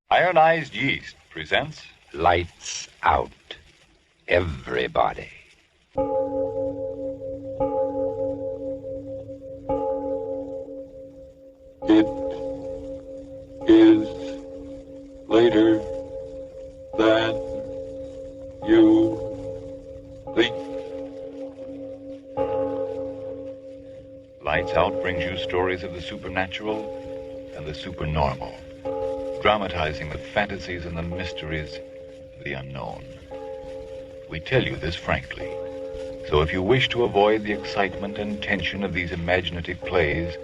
Ironized Yeast presents Lights Out, everybody. It is later than you think. Lights Out brings you stories of the supernatural and the supernormal, dramatizing the fantasies and the mysteries of the unknown. We tell you this frankly, so if you wish to avoid the excitement and tension of these imaginative plays,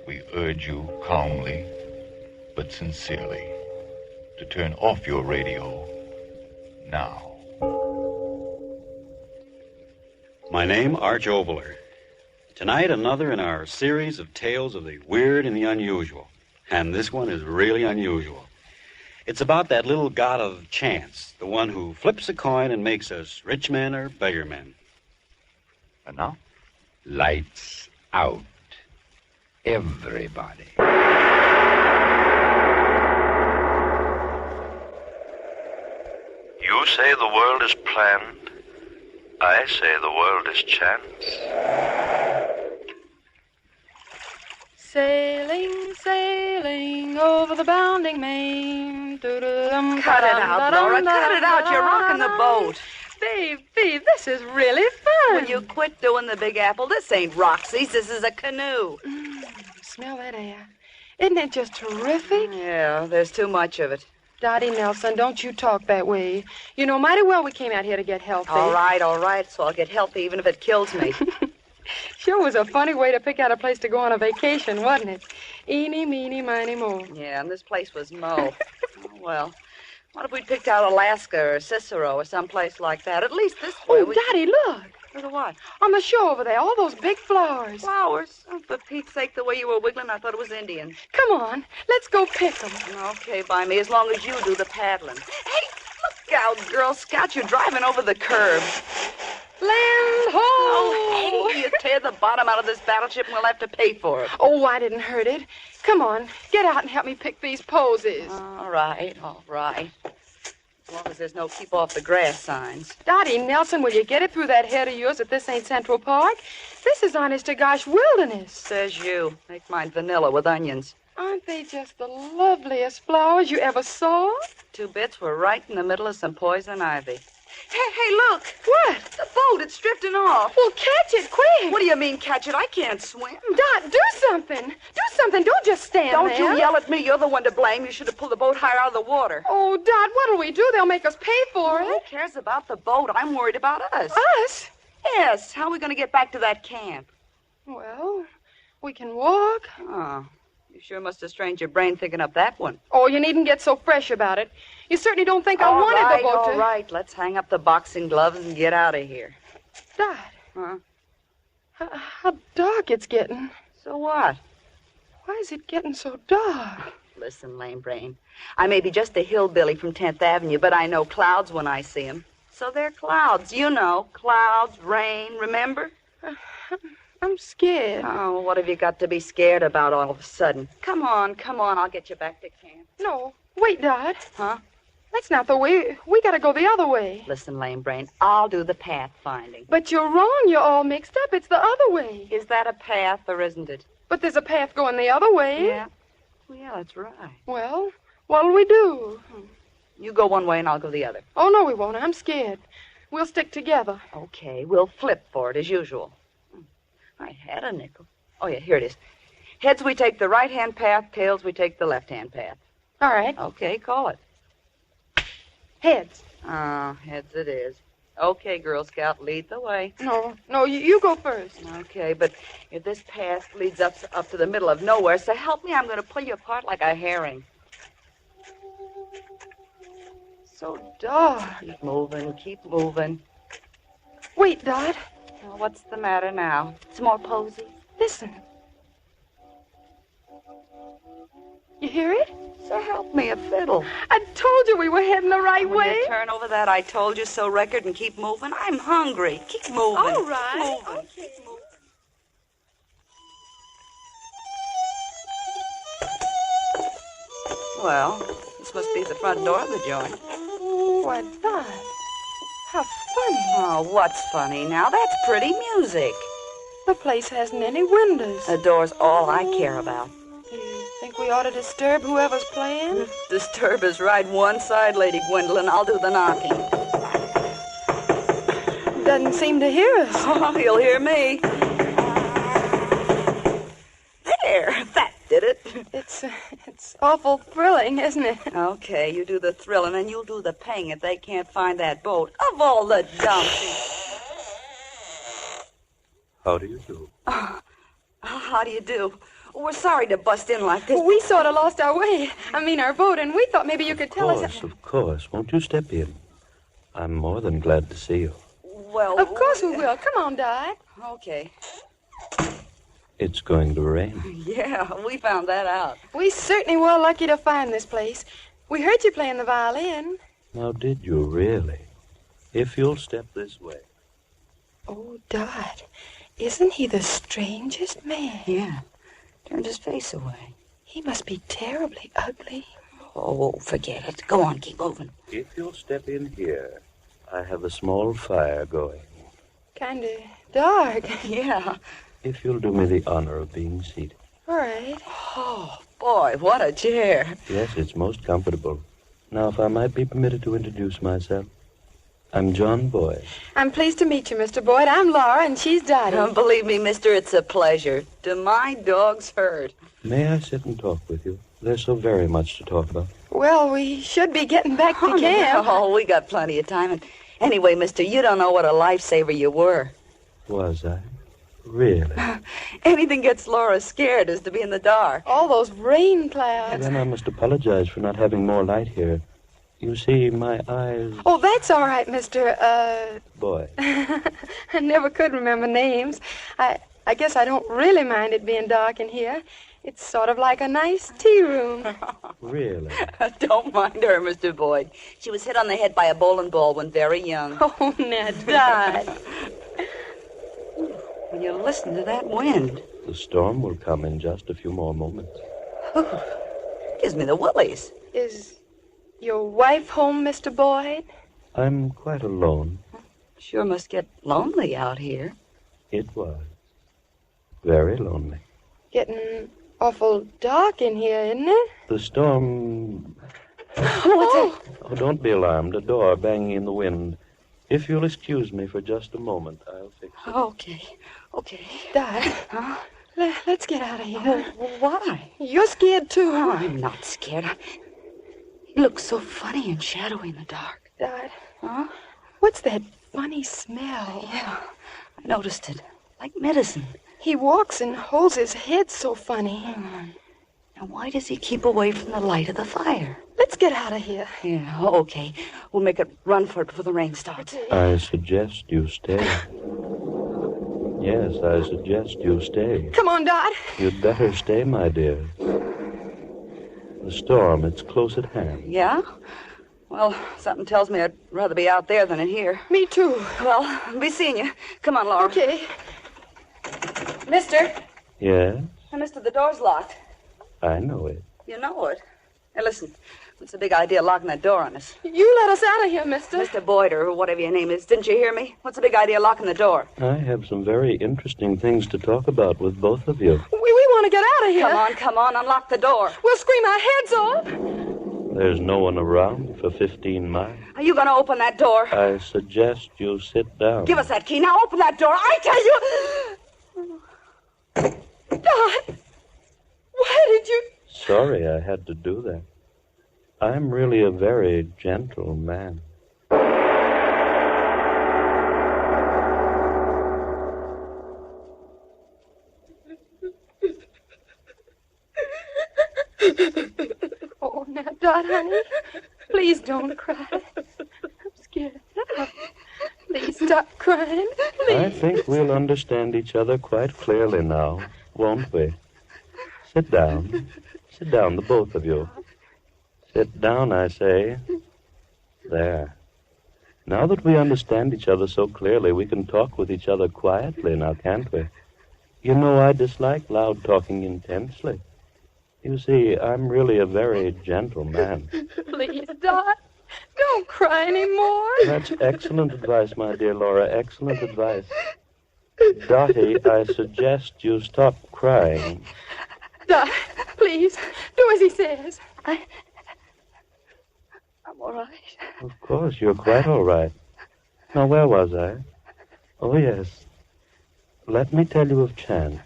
we urge you calmly, but sincerely, to turn off your radio now. My name, Arch Oboler. Tonight, another in our series of tales of the weird and the unusual. And this one is really unusual. It's about that little god of chance, the one who flips a coin and makes us rich men or beggar men. And now? Lights Out, everybody. You say the world is planned. I say the world is chance. Sailing, sailing over the bounding main. Cut it out, Laura. Cut it out. You're rocking the boat. Baby, this is really fun. Will you quit doing the Big Apple? This ain't Roxy's. This is a canoe. Smell that air. Isn't it just terrific? Yeah, there's too much of it. Dottie Nelson, don't you talk that way. You know mighty well we came out here to get healthy. All right. So I'll get healthy even if it kills me. Sure was a funny way to pick out a place to go on a vacation, wasn't it? Eeny, meeny, miny, mo. Yeah, and this place was Mo. Oh, well, what if we'd picked out Alaska or Cicero or someplace like that? At least this way we... Dottie, look. Look at what? On the shore over there, all those big flowers. Flowers? Oh, for Pete's sake, the way you were wiggling, I thought it was Indian. Come on, let's go pick them. Okay, by me, as long as you do the paddling. Hey, look out, Girl Scout. You're driving over the curb. Land ho! Oh, hey, you tear the bottom out of this battleship and we'll have to pay for it. Oh, I didn't hurt it. Come on, get out and help me pick these posies. All right. As long as there's no keep off the grass signs. Dottie Nelson, will you get it through that head of yours that this ain't Central Park? This is honest to gosh wilderness. Says you. Make mine vanilla with onions. Aren't they just the loveliest flowers you ever saw? 2 bits were right in the middle of some poison ivy. Hey, look. What? The boat, it's drifting off. Well, catch it quick. What do you mean, catch it? I can't swim. Dot, do something. Do something. Don't just stand Don't there. you yell at me. You're the one to blame. You should have pulled the boat higher out of the water. Oh, Dot, what'll we do? They'll make us pay for Who it. cares about the boat? I'm worried about us. Us? Yes. How are we going to get back to that camp? Well, we can walk. Oh, you sure must have strained your brain thinking up that one. Oh, you needn't get so fresh about it. You certainly don't think I wanted the boat to... All right. Let's hang up the boxing gloves and get out of here. Dot. Huh? How dark it's getting. So what? Why is it getting so dark? Listen, lame brain. I may be just a hillbilly from 10th Avenue, but I know clouds when I see them. So they're clouds. You know, clouds, rain, remember? I'm scared. Oh, what have you got to be scared about all of a sudden? Come on. I'll get you back to camp. No. Wait, Dot. Huh? That's not the way. We gotta go the other way. Listen, lame brain, I'll do the path finding. But you're wrong. You're all mixed up. It's the other way. Is that a path or isn't it? But there's a path going the other way. Yeah. Well, yeah, that's right. Well, what'll we do? You go one way and I'll go the other. Oh, no, we won't. I'm scared. We'll stick together. Okay, we'll flip for it as usual. I had a nickel. Oh, yeah, here it is. Heads, we take the right-hand path. Tails, we take the left-hand path. All right. Okay, call it. Heads. Oh, heads it is. Okay, Girl Scout, lead the way. No, you go first. Okay, but if this path leads up to the middle of nowhere, so help me, I'm going to pull you apart like a herring. So dark. Keep moving. Wait, Dot. Well, what's the matter now? Some more posies? Listen. You hear it? So help me, a fiddle. I told you we were heading the right Will way. you turn over that I told you so record and keep moving? I'm hungry. Keep moving. All right. Keep moving. Okay. Keep moving. Well, This must be the front door of the joint. Why, Dot, how funny. Oh, what's funny now? That's pretty music. The place hasn't any windows. The door's all I care about. Do you think we ought to disturb whoever's playing? Disturb is right one side, Lady Gwendolyn. I'll do the knocking. Doesn't seem to hear us. Oh, he'll hear me. There, that did it. It's awful thrilling, isn't it? Okay, you do the thrilling and you'll do the paying if they can't find that boat. Of all the dumb things. How do you do? How do you do? We're sorry to bust in like this. We sort of lost our way. Our boat, and we thought maybe you could tell us. Of course. Won't you step in? I'm more than glad to see you. Well, of course we will. Come on, Dot. Okay. It's going to rain. Yeah, we found that out. We certainly were lucky to find this place. We heard you playing the violin. Now, did you really? If you'll step this way. Oh, Dot, isn't he the strangest man? Yeah. Turned his face away. He must be terribly ugly. Oh, forget it. Go on, keep moving. If you'll step in here, I have a small fire going. Kind of dark. Yeah. If you'll do me the honor of being seated. All right. Oh, boy, what a chair. Yes, it's most comfortable. Now, if I might be permitted to introduce myself. I'm John Boyd. I'm pleased to meet you, Mr. Boyd. I'm Laura, and she's Dottie. Believe me, mister, it's a pleasure. Do my dogs hurt? May I sit and talk with you? There's so very much to talk about. Well, we should be getting back to camp. Oh, we got plenty of time. And anyway, mister, you don't know what a lifesaver you were. Was I? Really? Anything gets Laura scared is to be in the dark. All those rain clouds. Then I must apologize for not having more light here. You see, my eyes... Oh, that's all right, Mr. Boy. I never could remember names. I guess I don't really mind it being dark in here. It's sort of like a nice tea room. Really? Don't mind her, Mr. Boyd. She was hit on the head by a bowling ball when very young. Oh, now, Dot. When you listen to that wind. The storm will come in just a few more moments. Gives me the willies. Is your wife home, Mr. Boyd? I'm quite alone. Sure must get lonely out here. It was. Very lonely. Getting awful dark in here, isn't it? The storm... What's that? Oh, don't be alarmed. A door banging in the wind. If you'll excuse me for just a moment, I'll fix it. Okay. Dot, Huh? let's get out of here. Why? You're scared, too. Oh, I'm not scared. He looks so funny and shadowy in the dark. Dot, Huh? what's that funny smell? Yeah, I noticed it. Like medicine. He walks and holds his head so funny. Now, why does he keep away from the light of the fire? Let's get out of here. Yeah, okay. We'll make a run for it before the rain starts. I suggest you stay. Yes, I suggest you stay. Come on, Dot. You'd better stay, my dear. The storm, it's close at hand. Yeah? Well, something tells me I'd rather be out there than in here. Me too. Well, I'll be seeing you. Come on, Laura. Okay. Mister. Yes, Mister, the door's locked. I know it. You know it. Hey, listen. What's the big idea of locking that door on us? You let us out of here, mister. Mr. Boyd, or whatever your name is. Didn't you hear me? What's the big idea of locking the door? I have some very interesting things to talk about with both of you. We want to get out of here. Come on. Unlock the door. We'll scream our heads off. There's no one around for 15 miles. Are you going to open that door? I suggest you sit down. Give us that key. Now open that door. I tell you. Dot, why did you... Sorry I had to do that. I'm really a very gentle man. Oh, now, Dot, honey, please don't cry. I'm scared. Please stop crying. Please. I think we'll understand each other quite clearly now, won't we? Sit down. Sit down, the both of you. Sit down, I say. There. Now that we understand each other so clearly, we can talk with each other quietly now, can't we? You know I dislike loud talking intensely. You see, I'm really a very gentle man. Please, Dot, don't cry anymore. That's excellent advice, my dear Laura, excellent advice. Dottie, I suggest you stop crying. Dot, please, do as he says. I'm all right. Of course, you're quite all right. Now, where was I? Oh, yes. Let me tell you of chance.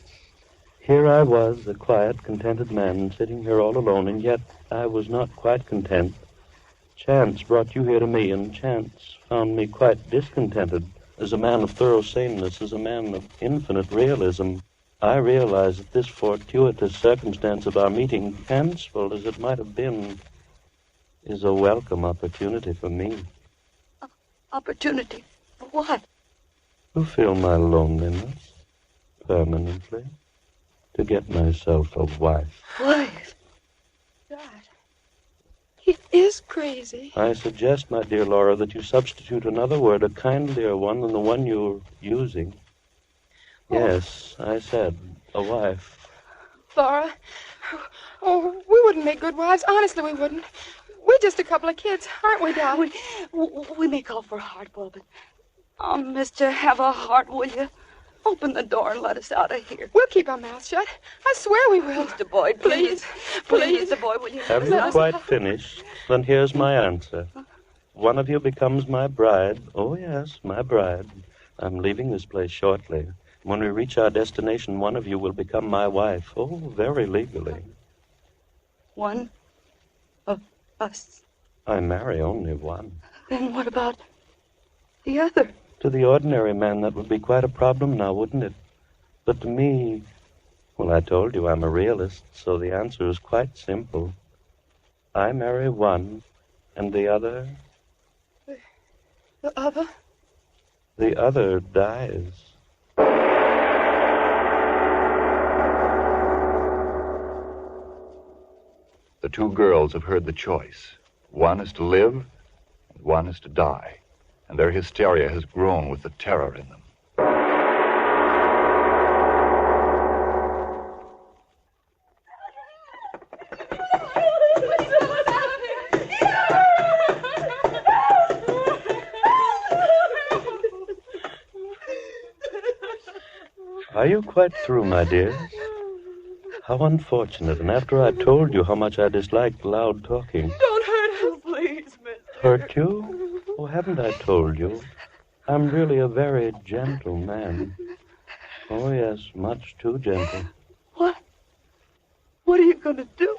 Here I was, a quiet, contented man, sitting here all alone, and yet I was not quite content. Chance brought you here to me, and chance found me quite discontented. As a man of thorough saneness, as a man of infinite realism, I realized that this fortuitous circumstance of our meeting, fanciful as it might have been, is a welcome opportunity for me. Opportunity for what? To fill my loneliness permanently. To get myself a wife. Wife? Dot, he is crazy. I suggest, my dear Laura, that you substitute another word, a kindlier one than the one you're using. Yes, I said, a wife. Laura, oh, we wouldn't make good wives. Honestly, we wouldn't. We're just a couple of kids, aren't we, Dot? We may call for a heart, boy, but... Oh, mister, have a heart, will you? Open the door and let us out of here. We'll keep our mouths shut. I swear we will. Mr. Boyd, please. Please, Mr. Boyd, will you? Have you quite finished? Then here's my answer. One of you becomes my bride. Oh, yes, my bride. I'm leaving this place shortly. When we reach our destination, one of you will become my wife. Oh, very legally. One of us. I marry only one. Then what about the other? To the ordinary man, that would be quite a problem now, wouldn't it? But to me, well, I told you I'm a realist, so the answer is quite simple. I marry one, and the other... The other? The other dies. The two girls have heard the choice. One is to live, and one is to die. And their hysteria has grown with the terror in them. Are you quite through, my dear? How unfortunate, and after I told you how much I disliked loud talking. Don't hurt us, please, mister. Hurt you? Oh, haven't I told you? I'm really a very gentle man. Oh, yes, much too gentle. What? What are you going to do?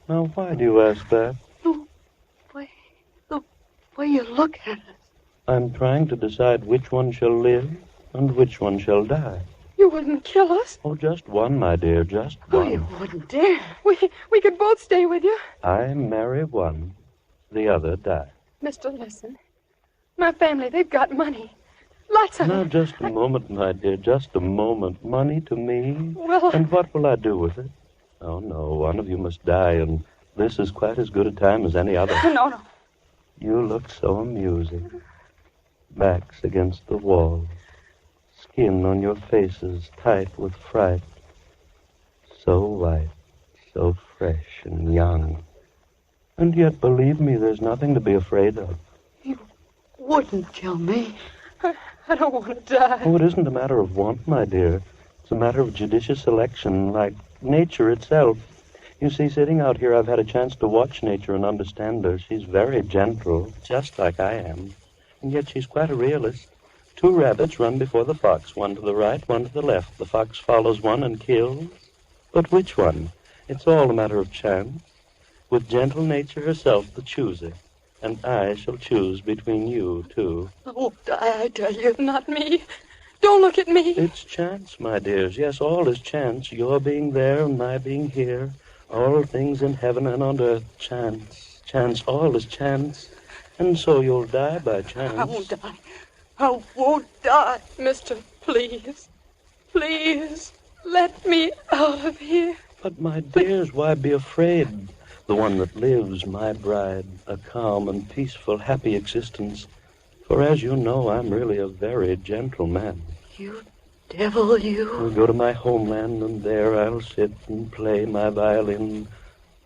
Now, why do you ask that? The way you look at us. I'm trying to decide which one shall live and which one shall die. You wouldn't kill us? Oh, just one, my dear, just one. Oh, you wouldn't dare. We could both stay with you. I marry one, the other die. Mister, listen. My family, they've got money. Lots of Now, it. just a moment, my dear, just a moment. Money to me? Well... And what will I do with it? Oh, no, one of you must die, and this is quite as good a time as any other. No. You look so amusing. Backs against the wall. Skin on your faces tight with fright. So white, so fresh and young. And yet, believe me, there's nothing to be afraid of. You wouldn't kill me. I don't want to die. Oh, it isn't a matter of want, my dear. It's a matter of judicious selection, like nature itself. You see, sitting out here, I've had a chance to watch nature and understand her. She's very gentle, just like I am. And yet she's quite a realist. Two rabbits run before the fox, one to the right, one to the left. The fox follows one and kills. But which one? It's all a matter of chance. With gentle nature herself the chooser. And I shall choose between you two. I won't die, I tell you. Not me. Don't look at me. It's chance, my dears. Yes, all is chance. Your being there and my being here. All things in heaven and on earth. Chance. Chance. All is chance. And so you'll die by chance. I won't die. I won't die. Mister, please. Please. Let me out of here. But, my dears, why be afraid? The one that lives, my bride, a calm and peaceful, happy existence. For as you know, I'm really a very gentle man. You devil, you. I'll go to my homeland, and there I'll sit and play my violin,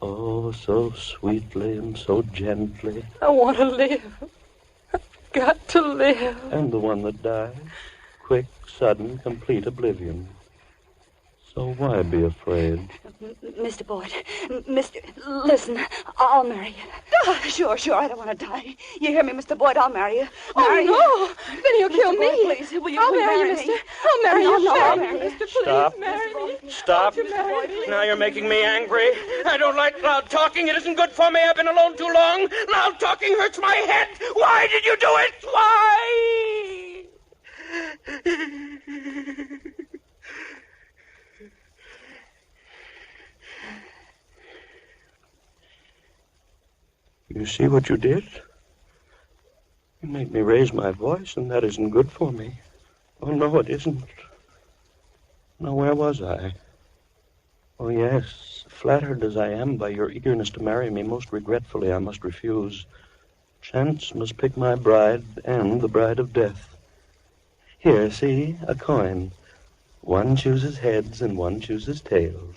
Oh, so sweetly and so gently. I want to live. I've got to live. And the one that died? Quick, sudden, complete oblivion. So why be afraid? Mr. Boyd, listen, I'll marry you. Sure, I don't want to die. You hear me, Mr. Boyd? I'll marry you. Marry no! you. Then he'll kill Mr. me. Boyd, please, will I'll you marry you, me? mister. I'll marry you. I'll Marry marry you, you. mister. Stop. Please marry me. Stop. Won't you marry me? Now you're making me angry. I don't like loud talking. It isn't good for me. I've been alone too long. Loud talking hurts my head. Why did you do it? Why? You see what you did? You made me raise my voice, and that isn't good for me. Oh, no, it isn't. Now, where was I? Oh, yes, flattered as I am by your eagerness to marry me, most regretfully I must refuse. Chance must pick my bride and the bride of death. Here, see, a coin. One chooses heads and one chooses tails.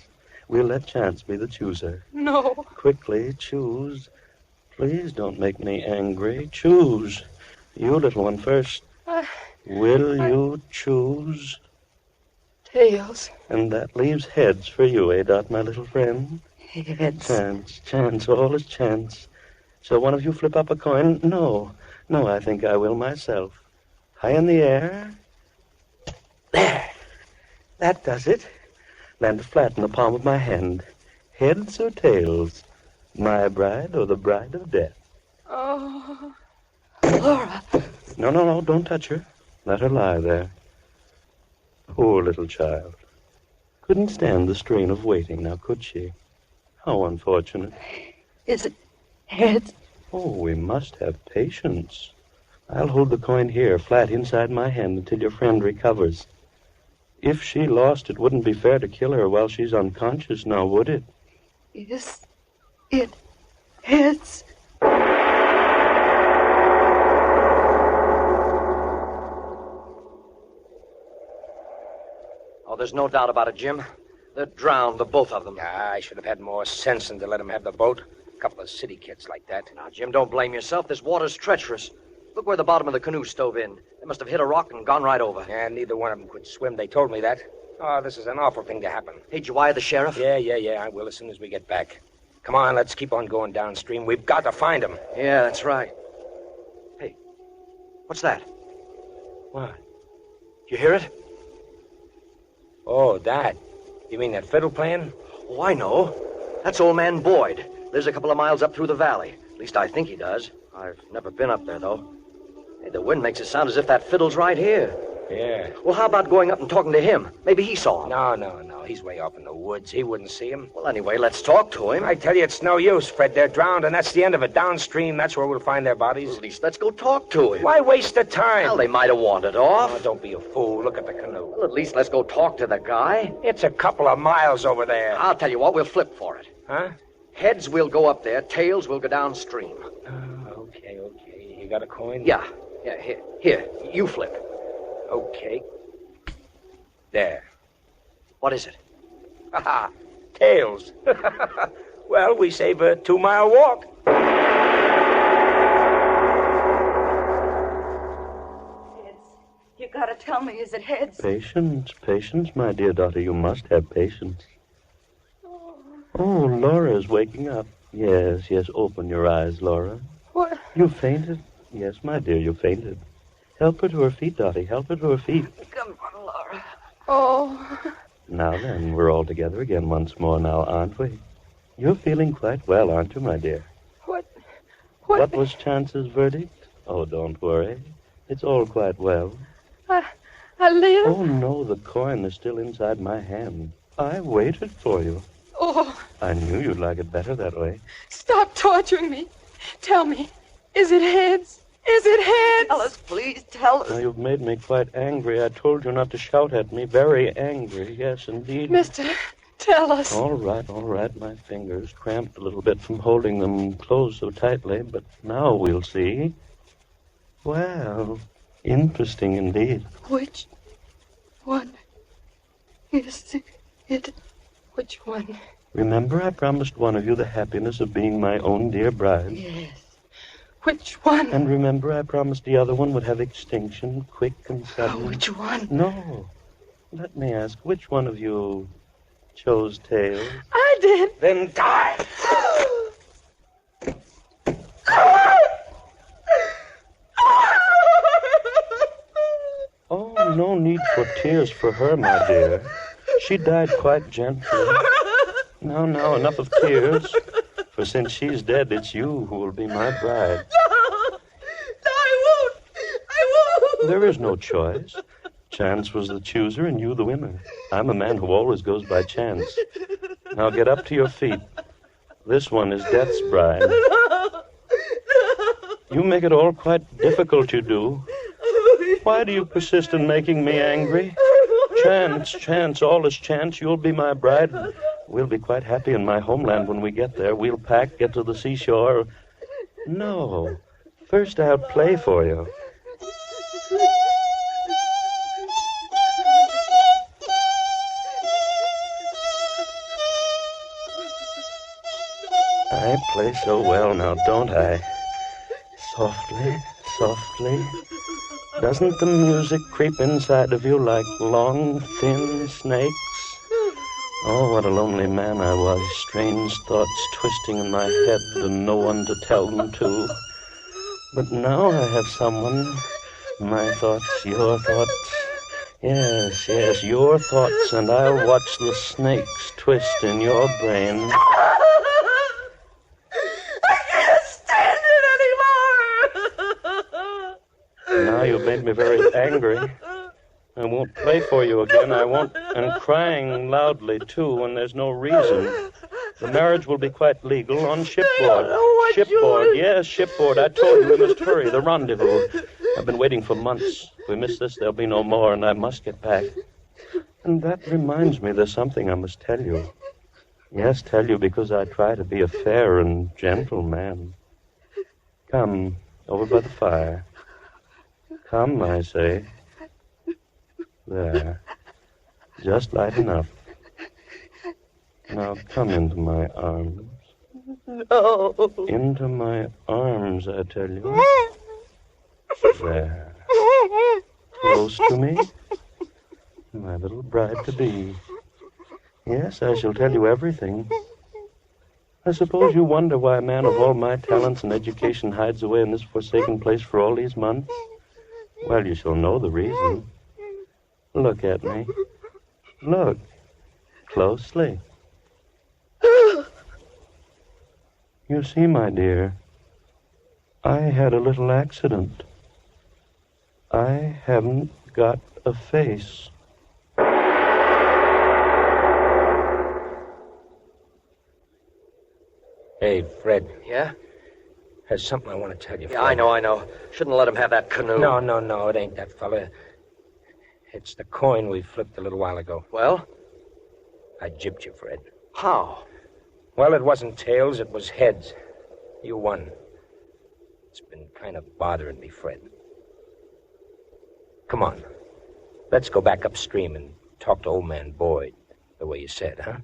We'll let chance be the chooser. No. Quickly, choose. Please don't make me angry. Choose. You, little one, first. Will you choose? Tails. And that leaves heads for you, eh, Dot, my little friend? Heads. Chance, all is chance. So one of you flip up a coin? No, I think I will myself. High in the air. There. That does it. Land flat in the palm of my hand. Heads or tails? My bride or the bride of death? Oh. Laura. No, don't touch her. Let her lie there. Poor little child. Couldn't stand the strain of waiting, now could she? How unfortunate. Is it heads? Oh, we must have patience. I'll hold the coin here, flat inside my hand, until your friend recovers. If she lost, it wouldn't be fair to kill her while she's unconscious, now would it? Is it heads? Oh, there's no doubt about it, Jim. They're drowned, the both of them. Yeah, I should have had more sense than to let him have the boat. A couple of city kids like that. Now, Jim, don't blame yourself. This water's treacherous. Look where the bottom of the canoe stove in. They must have hit a rock and gone right over. Yeah, neither one of them could swim. They told me that. Oh, this is an awful thing to happen. Hey, did you wire the sheriff? Yeah, I will as soon as we get back. Come on, let's keep on going downstream. We've got to find him. Yeah, that's right. Hey, what's that? What? You hear it? Oh, that. You mean that fiddle playing? Oh, I know. That's old man Boyd. Lives a couple of miles up through the valley. At least I think he does. I've never been up there, though. Hey, the wind makes it sound as if that fiddle's right here. Yeah. Well, how about going up and talking to him? Maybe he saw him. No. He's way off in the woods. He wouldn't see him. Well, anyway, let's talk to him. I tell you, it's no use, Fred. They're drowned, and that's the end of it. Downstream, that's where we'll find their bodies. Well, at least let's go talk to him. Why waste the time? Well, they might have wandered off. Oh, don't be a fool. Look at the canoe. Well, at least let's go talk to the guy. It's a couple of miles over there. I'll tell you what, we'll flip for it. Huh? Heads, we'll go up there. Tails, we'll go downstream. Okay. You got a coin? Yeah, here, you flip. Okay. There. What is it? Ha! Tails. Well, we save a 2-mile walk. Heads. You gotta tell me, is it heads? Patience, my dear daughter. You must have patience. Oh, Laura's waking up. Yes, open your eyes, Laura. What? You fainted? Yes, my dear, you fainted. Help her to her feet, Dottie. Help her to her feet. Come on, Laura. Oh. Now then, we're all together again once more now, aren't we? You're feeling quite well, aren't you, my dear? What was Chance's verdict? Oh, don't worry. It's all quite well. I live? Oh, no, the coin is still inside my hand. I waited for you. Oh. I knew you'd like it better that way. Stop torturing me. Tell me, is it heads? Is it heads? Tell us, please, tell us. Now, you've made me quite angry. I told you not to shout at me. Very angry, yes, indeed. Mister, tell us. All right. My fingers cramped a little bit from holding them closed so tightly, but now we'll see. Well, interesting indeed. Which one is it? Which one Remember, I promised one of you the happiness of being my own dear bride. Yes. Which one? And remember, I promised the other one would have extinction, quick and sudden. Oh, which one? No. Let me ask, which one of you chose tails? I did. Then die. Oh, no need for tears for her, my dear. She died quite gently. Now, enough of tears. For since she's dead, it's you who will be my bride. No, I won't. There is no choice. Chance was the chooser and you the winner. I'm a man who always goes by chance. Now get up to your feet. This one is Death's bride. You make it all quite difficult, you do. Why do you persist in making me angry? Chance, all is chance. You'll be my bride. We'll be quite happy in my homeland when we get there. We'll pack, get to the seashore. No. First I'll play for you. I play so well now, don't I? Softly, softly. Doesn't the music creep inside of you like long, thin snakes? Oh, what a lonely man I was. Strange thoughts twisting in my head and no one to tell them to. But now I have someone. My thoughts, your thoughts. Yes, your thoughts, and I'll watch the snakes twist in your brain. I can't stand it anymore. Now you've made me very angry. I won't play for you again. I won't. And crying loudly, too, when there's no reason. The marriage will be quite legal on shipboard. Shipboard, yes, shipboard. I told you we must hurry. The rendezvous. I've been waiting for months. If we miss this, there'll be no more, and I must get back. And that reminds me there's something I must tell you. Yes, tell you because I try to be a fair and gentle man. Come, over by the fire. Come, I say. There. Just light enough. Now come into my arms. No. Into my arms, I tell you. There. Close to me. My little bride-to-be. Yes, I shall tell you everything. I suppose you wonder why a man of all my talents and education hides away in this forsaken place for all these months? Well, you shall know the reason. Look at me. Look. Closely. You see, my dear, I had a little accident. I haven't got a face. Hey, Fred. Yeah? There's something I want to tell you, Fred. Yeah, I know. Shouldn't let him have that canoe. No, it ain't that fella. It's the coin we flipped a little while ago. Well? I gypped you, Fred. How? Well, it wasn't tails, it was heads. You won. It's been kind of bothering me, Fred. Come on. Let's go back upstream and talk to old man Boyd, the way you said, huh?